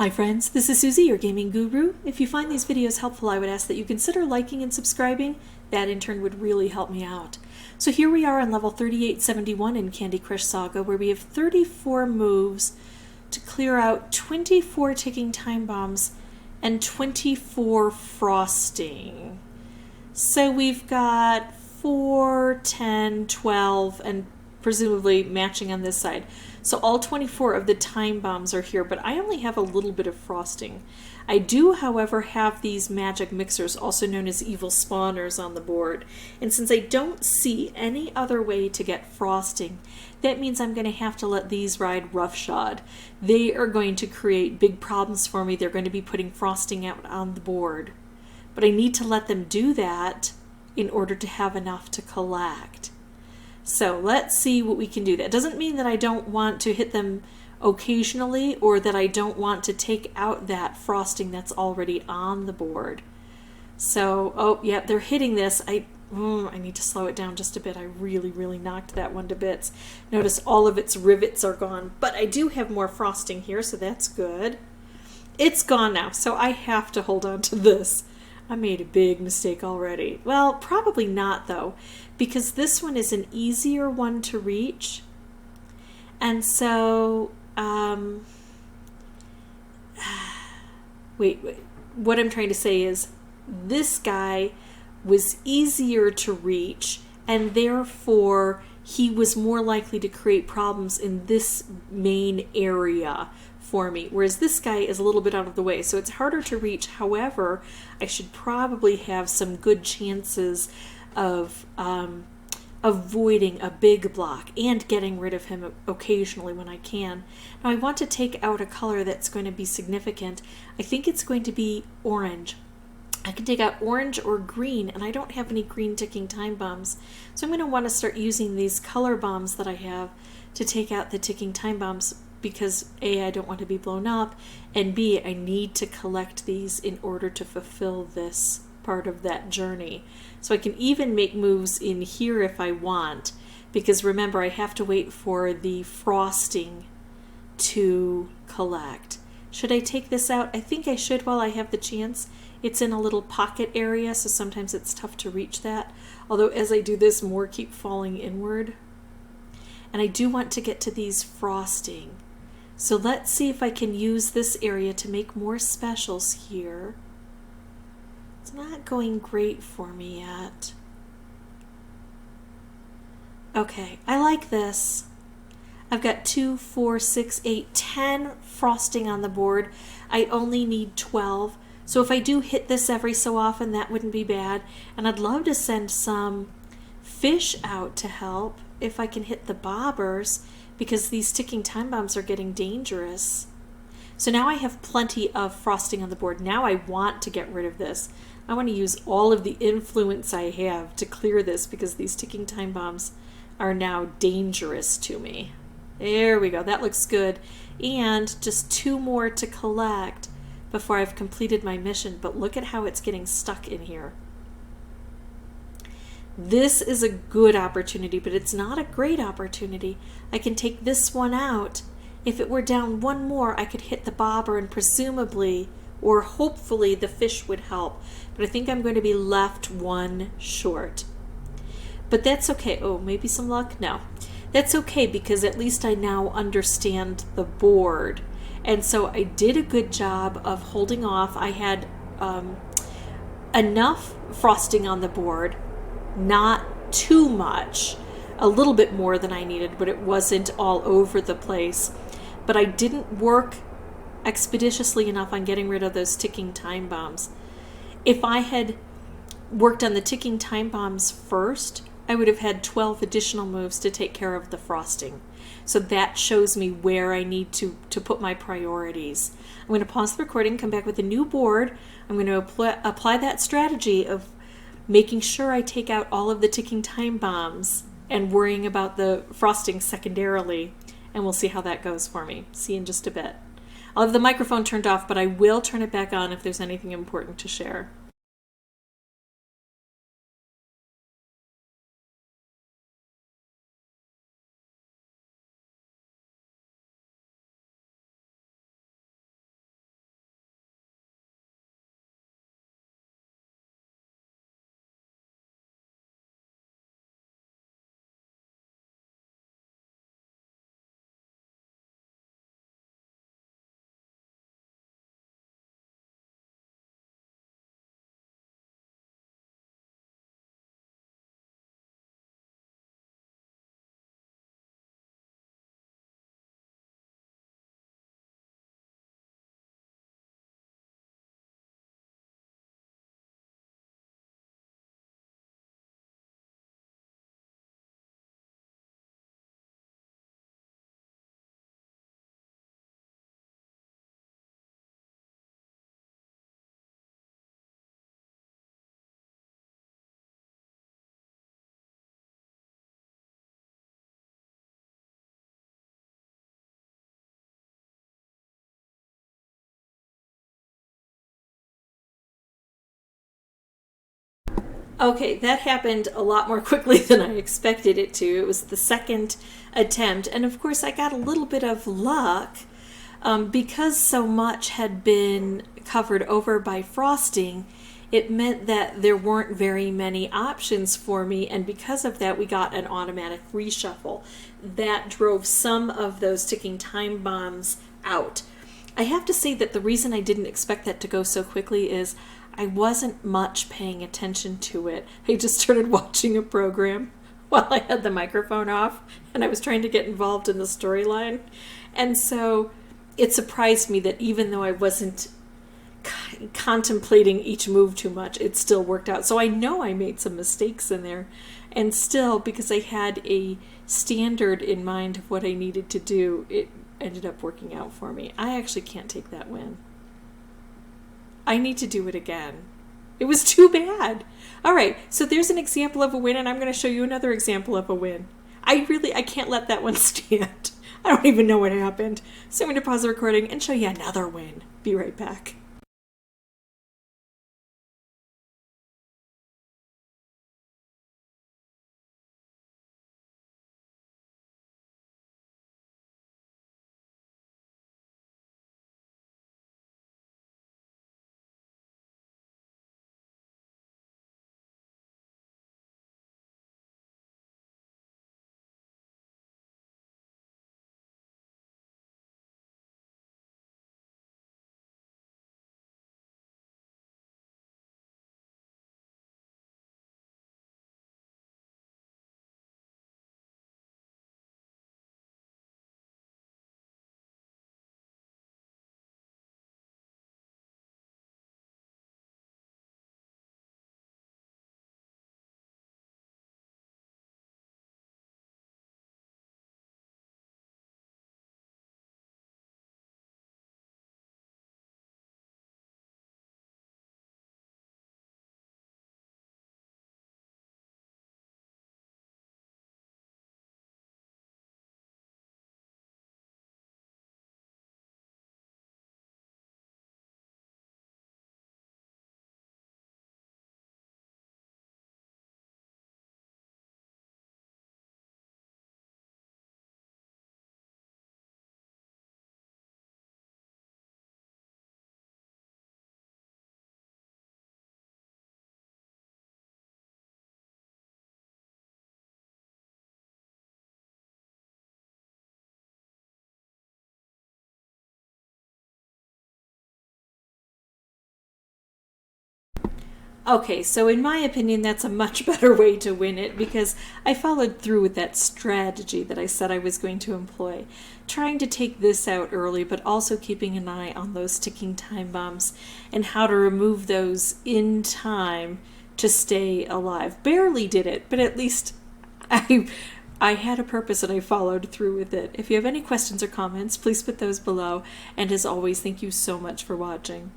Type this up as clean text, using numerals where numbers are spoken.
Hi friends, this is Suzy, your gaming guru. If you find these videos helpful, I would ask that you consider liking and subscribing. That in turn would really help me out. So here we are on level 3871 in Candy Crush Saga, where we have 34 moves to clear out 24 ticking time bombs and 24 frosting. So we've got 4, 10, 12, and presumably matching on this side. So all 24 of the time bombs are here, but I only have a little bit of frosting. I do, however, have these magic mixers, also known as evil spawners, on the board. And since I don't see any other way to get frosting, that means I'm going to have to let these ride roughshod. They are going to create big problems for me. They're going to be putting frosting out on the board. But I need to let them do that in order to have enough to collect. So let's see what we can do. That doesn't mean that I don't want to hit them occasionally or that I don't want to take out that frosting that's already on the board. So, oh yeah, they're hitting this. I need to slow it down just a bit. I really knocked that one to bits. Notice all of its rivets are gone, but I do have more frosting here, so that's good. It's gone now, so I have to hold on to this. I made a big mistake already. Well, probably not though, because this one is an easier one to reach. And so, wait, what I'm trying to say is this guy was easier to reach, and therefore he was more likely to create problems in this main area for me, whereas this guy is a little bit out of the way, so it's harder to reach. However, I should probably have some good chances of avoiding a big block and getting rid of him occasionally when I can. Now I want to take out a color that's going to be significant. I think it's going to be orange. I can take out orange or green, and I don't have any green ticking time bombs. So I'm going to want to start using these color bombs that I have to take out the ticking time bombs, because A, I don't want to be blown up, and B, I need to collect these in order to fulfill this part of that journey. So I can even make moves in here if I want, because remember, I have to wait for the frosting to collect. Should I take this out? I think I should while I have the chance. It's in a little pocket area, so sometimes it's tough to reach that. Although as I do this, more keep falling inward. And I do want to get to these frosting. So let's see if I can use this area to make more specials here. It's not going great for me yet. Okay, I like this. I've got 2, 4, 6, 8, 10 frosting on the board. I only need 12. So if I do hit this every so often, that wouldn't be bad. And I'd love to send some fish out to help if I can hit the bobbers, because these ticking time bombs are getting dangerous. So now I have plenty of frosting on the board. Now I want to get rid of this. I want to use all of the influence I have to clear this, because these ticking time bombs are now dangerous to me. There we go. That looks good. And just 2 more to collect before I've completed my mission. But look at how it's getting stuck in here. This is a good opportunity, but it's not a great opportunity. I can take this one out. If it were down 1 more, I could hit the bobber, and presumably, or hopefully, the fish would help. But I think I'm going to be left 1 short. But that's okay. Oh, maybe some luck? No. That's okay, because at least I now understand the board. And so I did a good job of holding off. I had enough frosting on the board, not too much, a little bit more than I needed, but it wasn't all over the place. But I didn't work expeditiously enough on getting rid of those ticking time bombs. If I had worked on the ticking time bombs first, I would have had 12 additional moves to take care of the frosting. So that shows me where I need to put my priorities. I'm going to pause the recording, come back with a new board. I'm going to apply that strategy of making sure I take out all of the ticking time bombs and worrying about the frosting secondarily, and we'll see how that goes for me. See you in just a bit. I'll have the microphone turned off, but I will turn it back on if there's anything important to share. Okay, that happened a lot more quickly than I expected it to. It was the second attempt, and of course I got a little bit of luck because so much had been covered over by frosting. It meant that there weren't very many options for me, and because of that we got an automatic reshuffle. That drove some of those ticking time bombs out. I have to say that the reason I didn't expect that to go so quickly is I wasn't much paying attention to it. I just started watching a program while I had the microphone off, and I was trying to get involved in the storyline. And so it surprised me that even though I wasn't contemplating each move too much, it still worked out. So I know I made some mistakes in there, and still, because I had a standard in mind of what I needed to do, it ended up working out for me. I actually can't take that win. I need to do it again. It was too bad. All right, so there's an example of a win, and I'm going to show you another example of a win. I can't let that one stand. I don't even know what happened. So I'm going to pause the recording and show you another win. Be right back. Okay, so in my opinion, that's a much better way to win it because I followed through with that strategy that I said I was going to employ. Trying to take this out early, but also keeping an eye on those ticking time bombs and how to remove those in time to stay alive. Barely did it, but at least I had a purpose and I followed through with it. If you have any questions or comments, please put those below. And as always, thank you so much for watching.